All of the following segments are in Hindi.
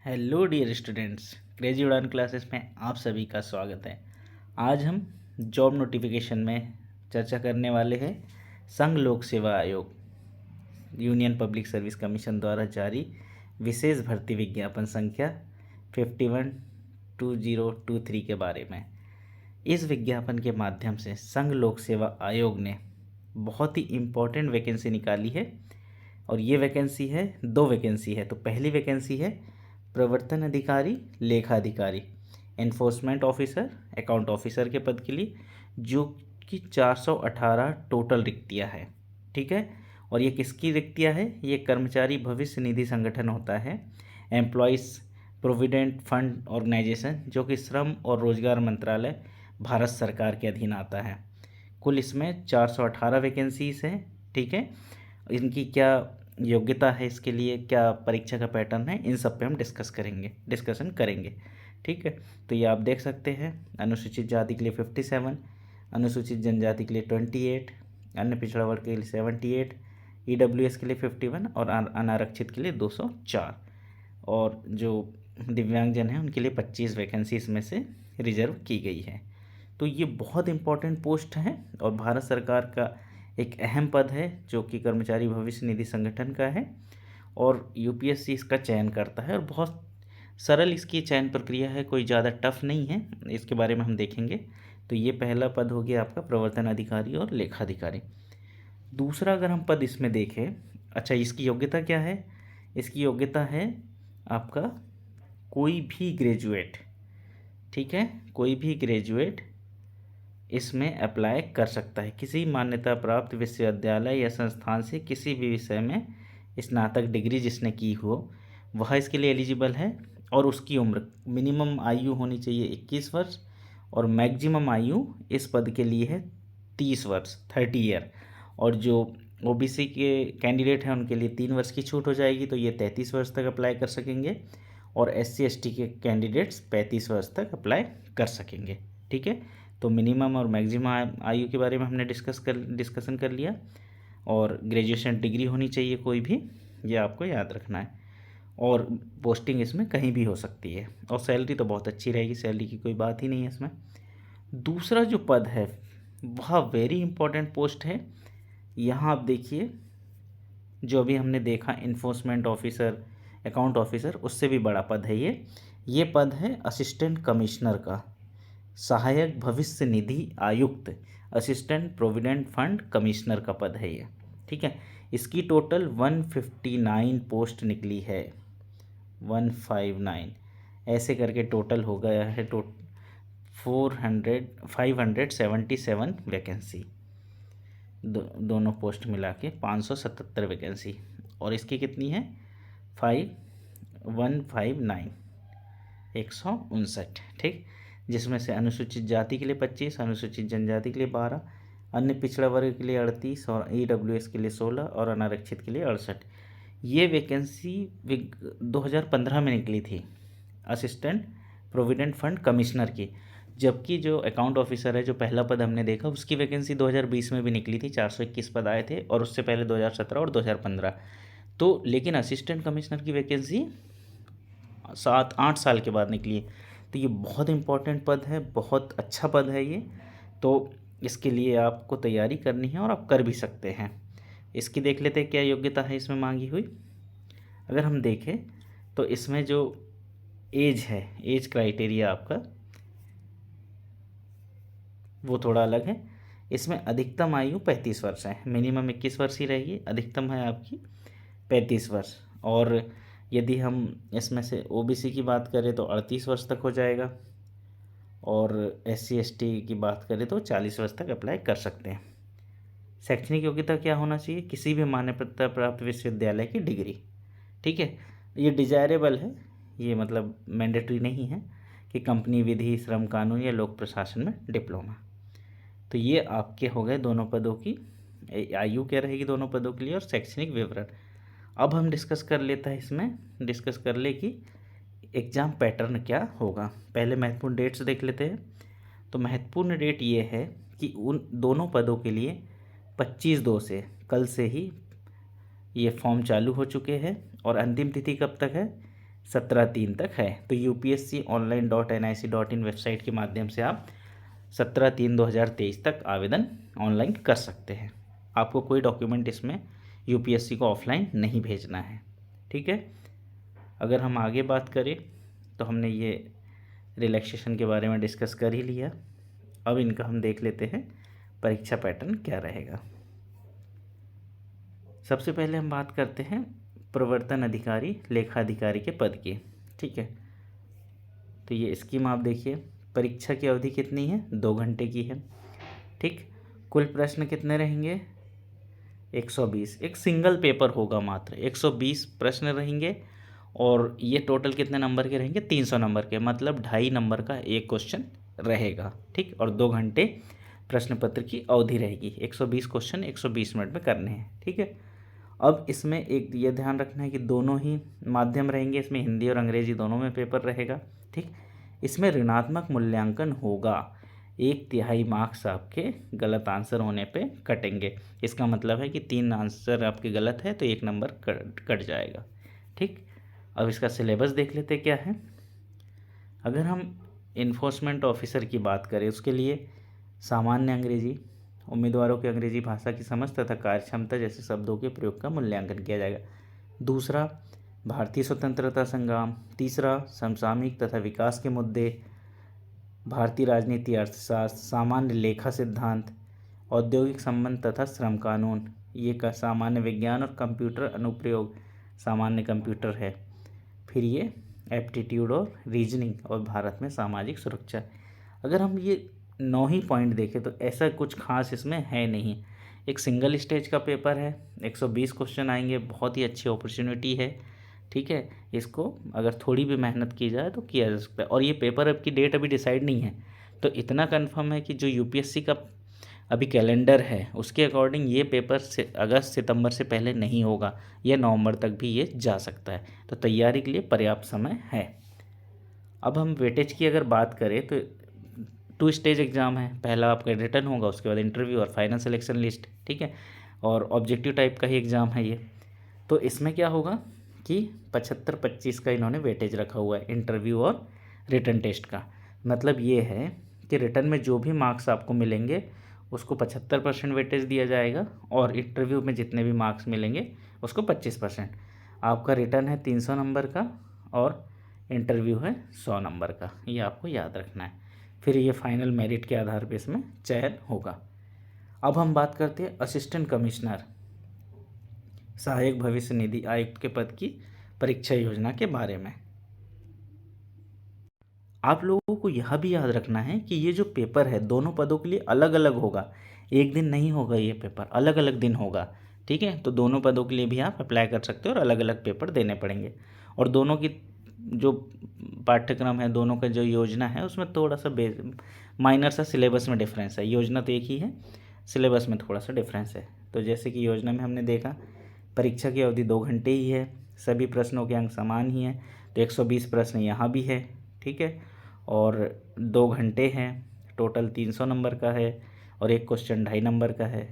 हेलो डियर स्टूडेंट्स, क्रेजी उड़ान क्लासेस में आप सभी का स्वागत है। आज हम जॉब नोटिफिकेशन में चर्चा करने वाले हैं संघ लोक सेवा आयोग यूनियन पब्लिक सर्विस कमीशन द्वारा जारी विशेष भर्ती विज्ञापन संख्या 512023 के बारे में। इस विज्ञापन के माध्यम से संघ लोक सेवा आयोग ने बहुत ही इम्पोर्टेंट वैकेंसी निकाली है और ये वैकेंसी है, दो वैकेंसी है। तो पहली वैकेंसी है प्रवर्तन अधिकारी, लेखा अधिकारी, एनफोर्समेंट ऑफिसर, अकाउंट ऑफिसर के पद के लिए, जो कि 418 टोटल रिक्तियां हैं। ठीक है, और ये किसकी रिक्तियां है? ये कर्मचारी भविष्य निधि संगठन होता है, एम्प्लॉयज़ प्रोविडेंट फंड ऑर्गेनाइजेशन, जो कि श्रम और रोजगार मंत्रालय भारत सरकार के अधीन आता है। कुल इसमें 418 वैकेंसीज हैं। ठीक है, इनकी क्या योग्यता है, इसके लिए क्या परीक्षा का पैटर्न है, इन सब पे हम डिस्कशन करेंगे। ठीक है, तो ये आप देख सकते हैं। अनुसूचित जाति के लिए 57, अनुसूचित जनजाति के लिए 28, अन्य पिछड़ा वर्ग के लिए 78, ईडब्ल्यूएस के लिए 51 और अनारक्षित के लिए 204, और जो दिव्यांगजन हैं उनके लिए 25 वैकेंसी इसमें से रिजर्व की गई है। तो ये बहुत इंपॉर्टेंट पोस्ट है और भारत सरकार का एक अहम पद है, जो कि कर्मचारी भविष्य निधि संगठन का है, और यूपीएससी इसका चयन करता है। और बहुत सरल इसकी चयन प्रक्रिया है, कोई ज़्यादा टफ नहीं है। इसके बारे में हम देखेंगे। तो ये पहला पद हो गया आपका प्रवर्तन अधिकारी और लेखाधिकारी। दूसरा अगर हम पद इसमें देखें, अच्छा, इसकी योग्यता क्या है? इसकी योग्यता है आपका कोई भी ग्रेजुएट। ठीक है, कोई भी ग्रेजुएट इसमें अप्लाई कर सकता है। किसी मान्यता प्राप्त विश्वविद्यालय या संस्थान से किसी भी विषय में स्नातक डिग्री जिसने की हो, वह इसके लिए एलिजिबल है। और उसकी उम्र, मिनिमम आयु होनी चाहिए 21 वर्ष और मैक्सिमम आयु इस पद के लिए है 30 वर्ष, 30 ईयर। और जो ओबीसी के कैंडिडेट हैं उनके लिए 3 वर्ष की छूट हो जाएगी, तो ये 33 वर्ष तक अप्लाई कर सकेंगे। और एससी एसटी के कैंडिडेट्स 35 वर्ष तक अप्लाई कर सकेंगे। ठीक है, तो मिनिमम और मैक्सिमम आयु के बारे में हमने डिस्कशन कर लिया। और ग्रेजुएशन डिग्री होनी चाहिए कोई भी, ये आपको याद रखना है। और पोस्टिंग इसमें कहीं भी हो सकती है, और सैलरी तो बहुत अच्छी रहेगी, सैलरी की कोई बात ही नहीं है इसमें। दूसरा जो पद है वह वेरी इंपॉर्टेंट पोस्ट है। यहाँ आप देखिए, जो अभी हमने देखा इन्फोर्समेंट ऑफिसर, अकाउंट ऑफिसर, उससे भी बड़ा पद है ये पद है असिस्टेंट कमिश्नर का, सहायक भविष्य निधि आयुक्त, असिस्टेंट प्रोविडेंट फंड कमिश्नर का पद है ये। ठीक है, इसकी टोटल 159 पोस्ट निकली है, 159 ऐसे करके टोटल हो गया है 577 वैकेंसी, दोनों पोस्ट मिला के 577 वैकेंसी। और इसकी कितनी है? 159, 159। ठीक, जिसमें से अनुसूचित जाति के लिए 25, अनुसूचित जनजाति के लिए 12, अन्य पिछड़ा वर्ग के लिए 38 और ईडब्ल्यूएस के लिए 16 और अनारक्षित के लिए 68। ये वैकेंसी 2015 में निकली थी असिस्टेंट प्रोविडेंट फंड कमिश्नर की, जबकि जो अकाउंट ऑफिसर है, जो पहला पद हमने देखा, उसकी वैकेंसी 2020 में भी निकली थी, 421 पद आए थे, और उससे पहले 2017 और 2015। तो लेकिन असिस्टेंट कमिश्नर की वैकेंसी 7-8 साल के बाद निकली है। तो ये बहुत इंपॉर्टेंट पद है, बहुत अच्छा पद है ये। तो इसके लिए आपको तैयारी करनी है और आप कर भी सकते हैं। इसकी देख लेते हैं क्या योग्यता है इसमें मांगी हुई। अगर हम देखें तो इसमें जो एज है, एज क्राइटेरिया आपका वो थोड़ा अलग है। इसमें अधिकतम आयु 35 वर्ष है, मिनिमम 21 वर्ष ही रहेगी, अधिकतम है आपकी 35 वर्ष। और यदि हम इसमें से ओबीसी की बात करें तो 38 वर्ष तक हो जाएगा, और एससी एसटी की बात करें तो 40 वर्ष तक अप्लाई कर सकते हैं। शैक्षणिक योग्यता क्या होना चाहिए? किसी भी मान्यता प्राप्त विश्वविद्यालय की डिग्री। ठीक है, ये डिजायरेबल है, ये मतलब मैंडेटरी नहीं है कि कंपनी विधि, श्रम कानून या लोक प्रशासन में डिप्लोमा। तो ये आपके हो गए दोनों पदों की आयु क्या रहेगी दोनों पदों के लिए, और शैक्षणिक विवरण। अब हम डिस्कस कर ले कि एग्ज़ाम पैटर्न क्या होगा। पहले महत्वपूर्ण डेट्स देख लेते हैं। तो महत्वपूर्ण डेट ये है कि उन दोनों पदों के लिए 25/2 से, कल से ही ये फॉर्म चालू हो चुके हैं, और अंतिम तिथि कब तक है? 17/3 तक है। तो upsconline.nic.in वेबसाइट के माध्यम से आप 17/3/2023 तक आवेदन ऑनलाइन कर सकते हैं। आपको कोई डॉक्यूमेंट इसमें यूपीएससी को ऑफलाइन नहीं भेजना है। ठीक है। अगर हम आगे बात करें तो हमने ये रिलैक्सेशन के बारे में डिस्कस कर ही लिया। अब इनका हम देख लेते हैं परीक्षा पैटर्न क्या रहेगा। सबसे पहले हम बात करते हैं प्रवर्तन अधिकारी लेखा अधिकारी के पद की। ठीक है। तो ये स्कीम आप देखिए, परीक्षा की अवधि कितनी है, 2 घंटे की है। ठीक। कुल प्रश्न कितने रहेंगे, 120। एक सिंगल पेपर होगा, मात्र 120 प्रश्न रहेंगे। और ये टोटल कितने नंबर के रहेंगे, 300 नंबर के, मतलब 2.5 नंबर का एक क्वेश्चन रहेगा। ठीक। और 2 घंटे प्रश्न पत्र की अवधि रहेगी। 120 क्वेश्चन 120 मिनट में करने हैं। ठीक है। अब इसमें एक ये ध्यान रखना है कि दोनों ही माध्यम रहेंगे, इसमें हिंदी और अंग्रेजी दोनों में पेपर रहेगा। ठीक। इसमें ऋणात्मक मूल्यांकन होगा, 1/3 मार्क्स आपके गलत आंसर होने पे कटेंगे। इसका मतलब है कि 3 आंसर आपके गलत है तो 1 नंबर कट जाएगा। ठीक। अब इसका सिलेबस देख लेते क्या है। अगर हम इन्फोर्समेंट ऑफिसर की बात करें, उसके लिए सामान्य अंग्रेजी, उम्मीदवारों की अंग्रेजी भाषा की समझ तथा कार्यक्षमता जैसे शब्दों के प्रयोग का मूल्यांकन किया जाएगा। दूसरा, भारतीय स्वतंत्रता संग्राम। तीसरा, समसामयिक तथा विकास के मुद्दे, भारतीय राजनीति, अर्थशास्त्र, सामान्य लेखा सिद्धांत, औद्योगिक संबंध तथा श्रम कानून, ये का सामान्य विज्ञान और कंप्यूटर अनुप्रयोग, सामान्य कंप्यूटर है। फिर ये एप्टीट्यूड और रीजनिंग, और भारत में सामाजिक सुरक्षा। अगर हम ये 9 ही पॉइंट देखें तो ऐसा कुछ खास इसमें है नहीं। एक सिंगल स्टेज का पेपर है, 120 क्वेश्चन आएंगे, बहुत ही अच्छी अपॉर्चुनिटी है। ठीक है। इसको अगर थोड़ी भी मेहनत की जाए तो किया जा सकता है। और ये पेपर अब की डेट अभी डिसाइड नहीं है, तो इतना कंफर्म है कि जो यूपीएससी का अभी कैलेंडर है उसके अकॉर्डिंग ये पेपर से अगस्त सितंबर से पहले नहीं होगा, या नवंबर तक भी ये जा सकता है। तो तैयारी के लिए पर्याप्त समय है। अब हम वेटेज की अगर बात करें तो 2 स्टेज एग्ज़ाम है। पहला आपका रिटन होगा, उसके बाद इंटरव्यू और फाइनल सिलेक्शन लिस्ट। ठीक है। और ऑब्जेक्टिव टाइप का ही एग्ज़ाम है ये। तो इसमें क्या होगा कि 75-25 का इन्होंने वेटेज रखा हुआ है इंटरव्यू और रिटन टेस्ट का। मतलब ये है कि रिटन में जो भी मार्क्स आपको मिलेंगे उसको 75% वेटेज दिया जाएगा, और इंटरव्यू में जितने भी मार्क्स मिलेंगे उसको 25%। आपका रिटन है 300 नंबर का और इंटरव्यू है 100 नंबर का, ये आपको याद रखना है। फिर ये फाइनल मेरिट के आधार पर इसमें चयन होगा। अब हम बात करते हैं असिस्टेंट कमिश्नर, सहायक भविष्य निधि आयुक्त के पद की परीक्षा योजना के बारे में। आप लोगों को यह भी याद रखना है कि ये जो पेपर है दोनों पदों के लिए अलग अलग होगा, एक दिन नहीं होगा, ये पेपर अलग अलग दिन होगा। ठीक है। तो दोनों पदों के लिए भी आप अप्लाई कर सकते हो और अलग अलग पेपर देने पड़ेंगे। और दोनों की जो पाठ्यक्रम है, दोनों का जो योजना है उसमें थोड़ा सा माइनर सा सिलेबस में डिफरेंस है। योजना तो एक ही है, सिलेबस में थोड़ा सा डिफरेंस है। तो जैसे कि योजना में हमने देखा परीक्षा की अवधि 2 घंटे ही है, सभी प्रश्नों के अंक समान ही हैं, तो 120 प्रश्न यहाँ भी है। ठीक है। और 2 घंटे हैं, टोटल 300 नंबर का है, और एक क्वेश्चन 2.5 नंबर का है।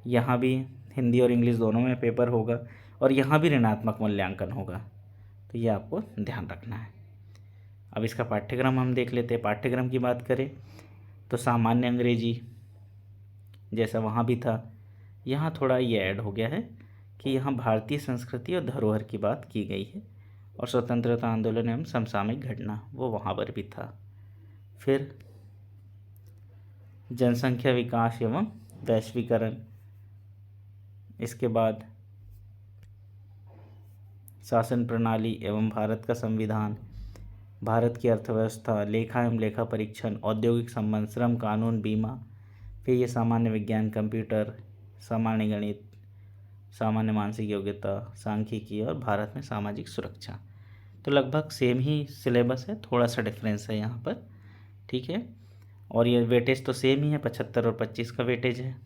यहाँ भी हिंदी और इंग्लिश दोनों में पेपर होगा, और यहाँ भी ऋणात्मक मूल्यांकन होगा। तो ये आपको ध्यान रखना है। अब इसका पाठ्यक्रम हम देख लेते हैं। पाठ्यक्रम की बात करें तो सामान्य अंग्रेजी जैसा वहाँ भी था, यहाँ थोड़ा ये ऐड हो गया है कि यहाँ भारतीय संस्कृति और धरोहर की बात की गई है, और स्वतंत्रता आंदोलन एवं समसामयिक घटना वो वहाँ पर भी था। फिर जनसंख्या विकास एवं वैश्वीकरण, इसके बाद शासन प्रणाली एवं भारत का संविधान, भारत की अर्थव्यवस्था, लेखा एवं लेखा परीक्षण, औद्योगिक संबंध, श्रम कानून, बीमा। फिर ये सामान्य विज्ञान, कंप्यूटर, सामान्य गणित, सामान्य मानसिक योग्यता, सांख्यिकी, और भारत में सामाजिक सुरक्षा। तो लगभग सेम ही सिलेबस है, थोड़ा सा डिफरेंस है यहाँ पर। ठीक है। और ये वेटेज तो सेम ही है, 75 और 25 का वेटेज है।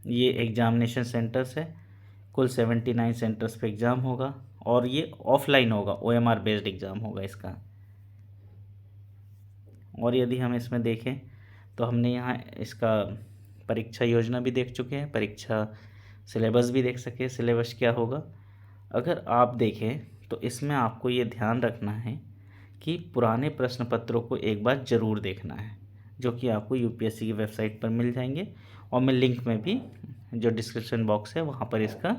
ये एग्जामिनेशन सेंटर्स है, कुल 79 सेंटर्स पे एग्ज़ाम होगा, और ये ऑफलाइन होगा, OMR बेस्ड एग्ज़ाम होगा इसका। और यदि हम इसमें देखें तो हमने यहाँ इसका परीक्षा योजना भी देख चुके हैं, परीक्षा सिलेबस भी देख सके। सिलेबस क्या होगा, अगर आप देखें तो इसमें आपको ये ध्यान रखना है कि पुराने प्रश्न पत्रों को एक बार ज़रूर देखना है, जो कि आपको यूपीएससी की वेबसाइट पर मिल जाएंगे, और मैं लिंक में भी जो डिस्क्रिप्शन बॉक्स है वहाँ पर इसका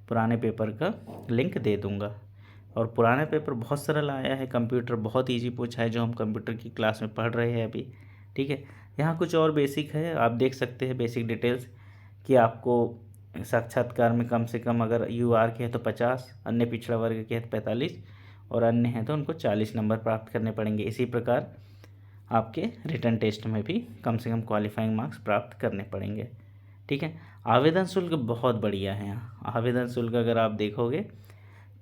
पुराने पेपर का लिंक दे दूँगा। और पुराना पेपर बहुत सरल आया है, कंप्यूटर बहुत इजी पूछा है, जो हम कंप्यूटर की क्लास में पढ़ रहे हैं अभी। ठीक है, यहाँ कुछ और बेसिक है, आप देख सकते हैं बेसिक डिटेल्स कि आपको साक्षात्कार में कम से कम अगर यूआर के है तो 50, अन्य पिछड़ा वर्ग के है तो 45, और अन्य हैं तो उनको 40 नंबर प्राप्त करने पड़ेंगे। इसी प्रकार आपके रिटन टेस्ट में भी कम से कम क्वालिफाइंग मार्क्स प्राप्त करने पड़ेंगे। ठीक है, आवेदन शुल्क बहुत बढ़िया है यहाँ। आवेदन शुल्क अगर आप देखोगे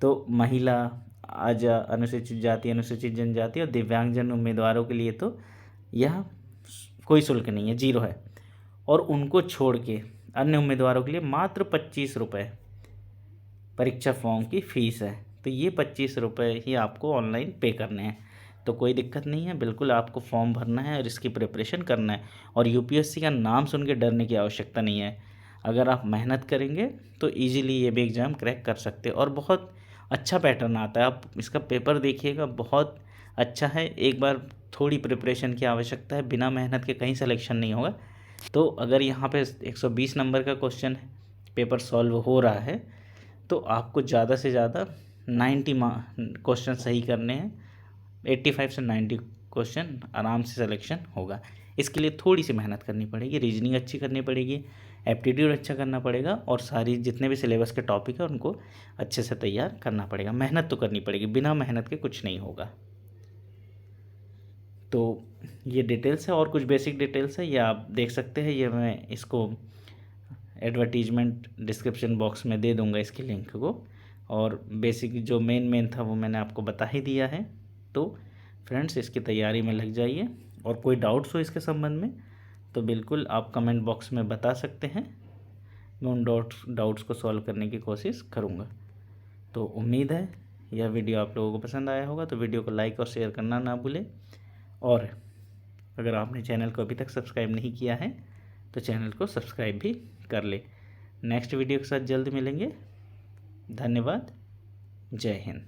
तो महिला, अनुसूचित जाति, अनुसूचित जनजाति और दिव्यांगजन उम्मीदवारों के लिए तो यह कोई शुल्क नहीं है, 0 है। और उनको छोड़ के अन्य उम्मीदवारों के लिए मात्र 25 रुपये परीक्षा फॉर्म की फ़ीस है। तो ये 25 रुपये ही आपको ऑनलाइन पे करने हैं, तो कोई दिक्कत नहीं है, बिल्कुल आपको फॉर्म भरना है और इसकी प्रिपरेशन करना है। और यूपीएससी का नाम सुन के डरने की आवश्यकता नहीं है, अगर आप मेहनत करेंगे तो इजीली ये भी एग्ज़ाम क्रैक कर सकते हैं। और बहुत अच्छा पैटर्न आता है, आप इसका पेपर देखिएगा, बहुत अच्छा है। एक बार थोड़ी प्रिपरेशन की आवश्यकता है, बिना मेहनत के कहीं सिलेक्शन नहीं होगा। तो अगर यहाँ पे 120 नंबर का क्वेश्चन पेपर सॉल्व हो रहा है तो आपको ज़्यादा से ज़्यादा 90 क्वेश्चन सही करने हैं, 85 से 90 क्वेश्चन आराम से सिलेक्शन होगा। इसके लिए थोड़ी सी मेहनत करनी पड़ेगी, रीजनिंग अच्छी करनी पड़ेगी, एप्टीट्यूड अच्छा करना पड़ेगा, और सारी जितने भी सिलेबस के टॉपिक है उनको अच्छे से तैयार करना पड़ेगा। मेहनत तो करनी पड़ेगी, बिना मेहनत के कुछ नहीं होगा। तो ये डिटेल्स है, और कुछ बेसिक डिटेल्स है, ये आप देख सकते हैं। ये मैं इसको एडवर्टीजमेंट डिस्क्रिप्शन बॉक्स में दे दूंगा इसके लिंक को, और बेसिक जो मेन था वो मैंने आपको बता ही दिया है। तो फ्रेंड्स, इसकी तैयारी में लग जाइए, और कोई डाउट्स हो इसके संबंध में तो बिल्कुल आप कमेंट बॉक्स में बता सकते हैं, मैं उन डाउट्स को सॉल्व करने की कोशिश करूँगा। तो उम्मीद है यह वीडियो आप लोगों को पसंद आया होगा, तो वीडियो को लाइक और शेयर करना ना भूलें। और अगर आपने चैनल को अभी तक सब्सक्राइब नहीं किया है तो चैनल को सब्सक्राइब भी कर ले। नेक्स्ट वीडियो के साथ जल्द मिलेंगे। धन्यवाद। जय हिंद।